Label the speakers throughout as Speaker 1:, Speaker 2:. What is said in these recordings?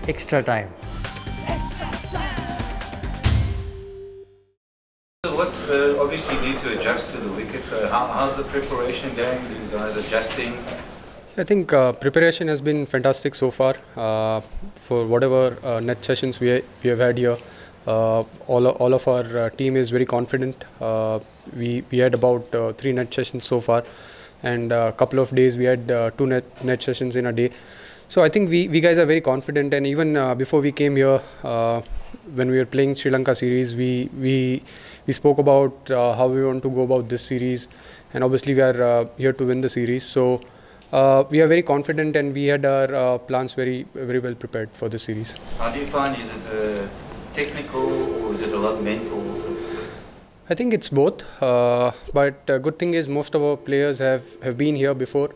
Speaker 1: Extra time.
Speaker 2: So what obviously you need to adjust to the wickets. How's the preparation going? You guys adjusting?
Speaker 3: I think preparation has been fantastic so far. For whatever net sessions we have had here, all of our team is very confident. We had about 3 net sessions so far, and a couple of days we had 2 net sessions in a day. So I think we guys are very confident, and even before we came here, when we were playing Sri Lanka series, we spoke about how we want to go about this series, and obviously we are here to win the series. So we are very confident, and we had our plans very well prepared for this series.
Speaker 2: How do you find, is it technical or is it a lot mental also?
Speaker 3: I think it's both, but good thing is most of our players have been here before.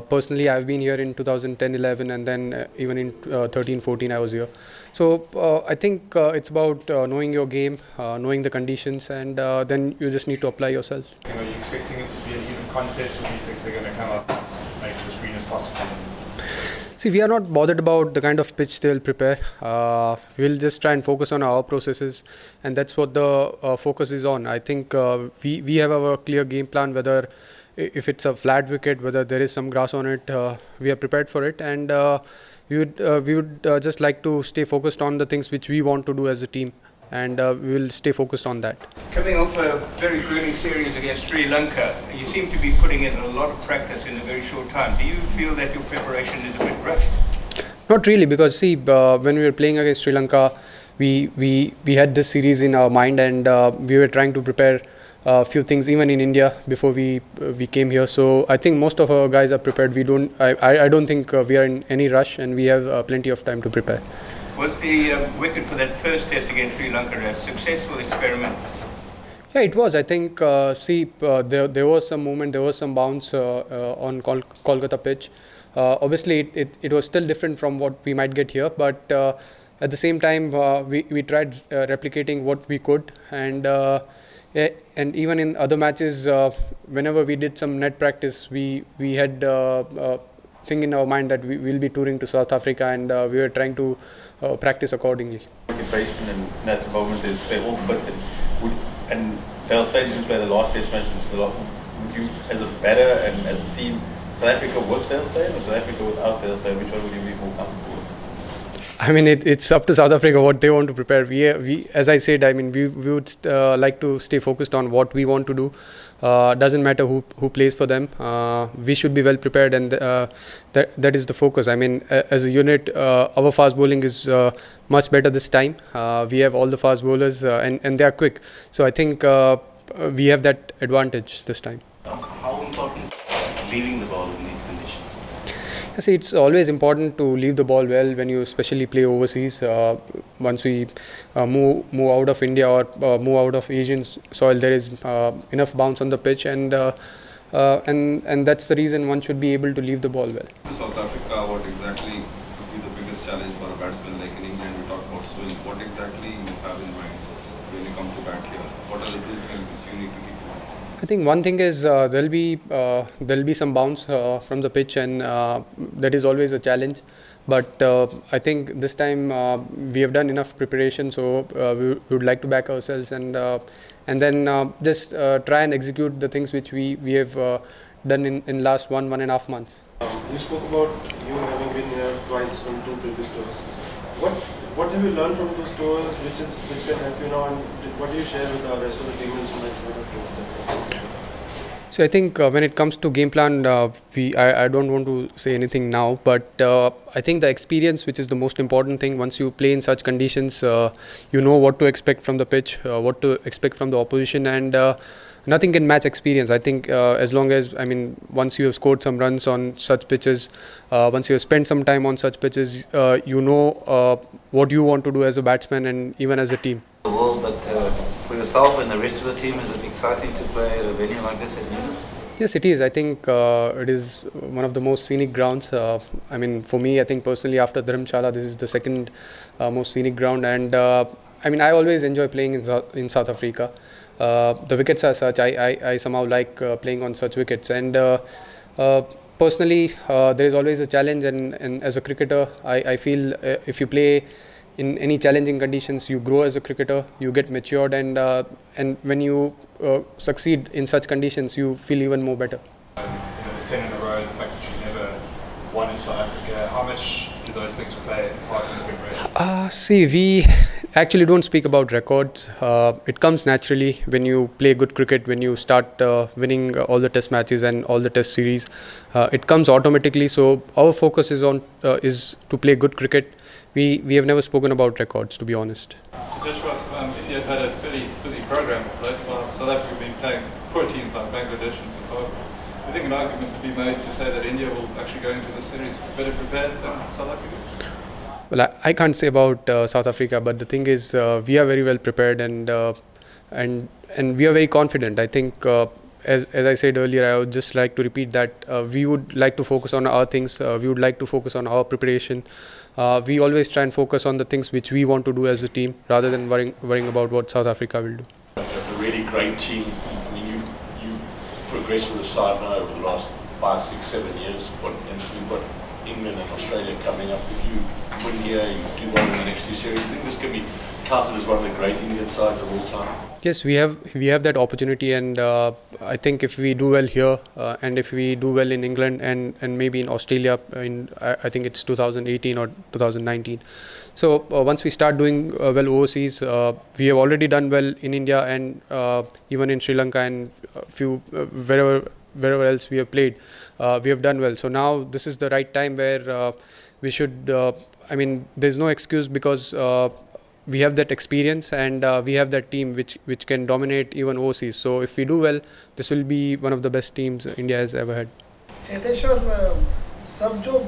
Speaker 3: Personally, I've been here in 2010-11, and then even in 13-14 I was here. So I think it's about knowing your game, knowing the conditions, and then you just need to apply yourself.
Speaker 4: Are you expecting it to be an even contest, or do you think they're going to come up as make the screen as possible?
Speaker 3: See, we are not bothered about the kind of pitch they'll prepare. We'll just try and focus on our processes, and that's what the focus is on. I think we have our clear game plan, whether if it's a flat wicket, whether there is some grass on it, we are prepared for it, and we would just like to stay focused on the things which we want to do as a team, and we will stay focused on that.
Speaker 5: Coming off a very grueling series against Sri Lanka, you seem to be putting in a lot of practice in a very short time. Do you feel that your preparation is a bit rushed?
Speaker 3: Not really, because see, when we were playing against Sri Lanka, we had this series in our mind, and we were trying to prepare a few things even in India before we came here. So I think most of our guys are prepared. I don't think we are in any rush, and we have plenty of time to prepare.
Speaker 5: Was the wicket for that first test against Sri Lanka a successful experiment?
Speaker 3: Yeah, it was. I think there was some movement, there was some bounce on Kolkata pitch. Obviously it was still different from what we might get here, but at the same time we tried replicating what we could, and even in other matches, whenever we did some net practice, we had thing in our mind that we will be touring to South Africa, and we were trying to practice accordingly.
Speaker 6: Occupation and at the moment is they're all fit, and they'll say you play the last test match. Would you, as a batter and as a team, South Africa with Dale Steyn or South Africa without Dale Steyn, which one would you be more comfortable with?
Speaker 3: I mean, it's up to South Africa what they want to prepare. We as I said, I mean, we would like to stay focused on what we want to do. Doesn't matter who plays for them. We should be well prepared, and that is the focus. I mean, as a unit, our fast bowling is much better this time. We have all the fast bowlers, and they are quick. So I think we have that advantage this time.
Speaker 5: How important is leaving the ball in these conditions?
Speaker 3: See, it's always important to leave the ball well when you especially play overseas. Once we move out of India or move out of Asian soil, there is enough bounce on the pitch, and that's the reason one should be able to leave the ball well.
Speaker 7: To South Africa, what exactly would be the biggest challenge for a batsman? Like in England, we talk about swing. What exactly you have in mind when you come to bat here? What are the 2 things which you need to keep in mind?
Speaker 3: I think one thing is there'll be some bounce from the pitch, and that is always a challenge. But I think this time we have done enough preparation, so we would like to back ourselves, and then just try and execute the things which we have done in last 1.5 months.
Speaker 4: You spoke about you having been here twice from 2 previous tours. What have you learned from those tours which can help you now, and what do you share with the rest of the team in so much?
Speaker 3: So I think when it comes to game plan, I don't want to say anything now, but I think the experience, which is the most important thing. Once you play in such conditions, you know what to expect from the pitch, what to expect from the opposition, and nothing can match experience. I think as long as, I mean, once you have scored some runs on such pitches, once you have spent some time on such pitches, you know what you want to do as a batsman and even as a team.
Speaker 2: But for yourself and the rest of the team, is it exciting to play at a venue like this at Newlands?
Speaker 3: Yes, it is. I think it is one of the most scenic grounds. I mean, for me, I think personally, after Dharamshala, this is the second most scenic ground, and I mean, I always enjoy playing in South Africa. The wickets are such. I somehow like playing on such wickets, and personally, there is always a challenge, and as a cricketer, I feel if you play in any challenging conditions, you grow as a cricketer, you get matured, and when you succeed in such conditions, you feel even more better.
Speaker 1: The 10 in a row, the fact that you've never won in South Africa, how much do those things play a part in the preparation?
Speaker 3: See, we actually don't speak about records. It comes naturally when you play good cricket, when you start winning all the test matches and all the test series. It comes automatically. So our focus is to play good cricket. We have never spoken about records, to be honest.
Speaker 2: Joshua, India have had a fairly busy program of late, while South Africa have been playing poor teams like Bangladesh and Zimbabwe. I think an argument to be made to say that India will actually go into the series better prepared than South Africa?
Speaker 3: Well, I can't say about South Africa, but the thing is, we are very well prepared, and we are very confident. I think, as I said earlier, I would just like to repeat that we would like to focus on our things. We would like to focus on our preparation. We always try and focus on the things which we want to do as a team, rather than worrying about what South Africa will do.
Speaker 8: A really great team. I mean, you progressed with the side now over the last 5, 6, 7 years, and we've got England and Australia coming up. If you win here, you do well in the next 2 series, I think this can be counted as one of the great Indian sides of all time.
Speaker 3: Yes, we have that opportunity, and I think if we do well here, and if we do well in England and maybe in Australia, I think it's 2018 or 2019. So once we start doing well overseas, we have already done well in India and even in Sri Lanka and wherever else we have played, we have done well. So now this is the right time where we should. I mean, there's no excuse, because we have that experience, and we have that team which can dominate even overseas. So if we do well, this will be one of the best teams India has ever had.
Speaker 9: Cheteshwar, सब जो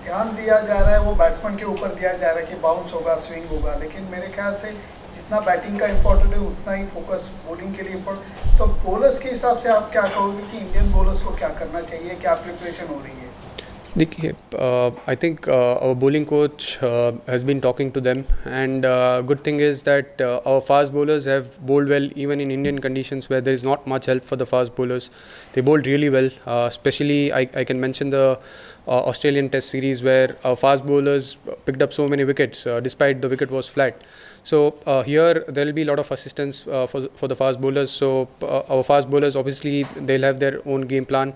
Speaker 9: ध्यान दिया जा रहा है वो batsman के ऊपर दिया जा रहा है कि बाउंस होगा, स्विंग होगा, लेकिन मेरे ख्याल से जितना बैटिंग का इम्पोर्टेंट है उतना ही फोकस बॉलिंग के लिए इम्पोर्टेंट. तो बॉलर्स के हिसाब से आप क्या कहोगे कि इंडियन बॉलर्स को क्या करना चाहिए, क्या प्रिपरेशन हो रही है?
Speaker 3: I think our bowling coach has been talking to them, and good thing is that our fast bowlers have bowled well even in Indian conditions where there is not much help for the fast bowlers. They bowled really well, especially I can mention the Australian Test series where our fast bowlers picked up so many wickets despite the wicket was flat. So here there will be a lot of assistance for the fast bowlers. So our fast bowlers, obviously they'll have their own game plan,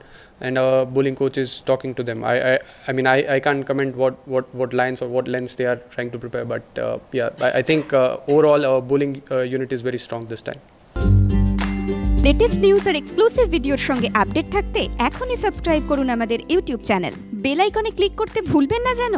Speaker 3: and our bowling coach is talking to them. I mean I can't comment what lines or what lengths they are trying to prepare, but yeah, I think overall our bowling unit is very strong this time.
Speaker 10: Latest news আর exclusive ভিডিওর সঙ্গে update থাকতে এখনই subscribe করুন আমাদের YouTube channel. Bell আইকনে click করতে ভুলবেন না যেন।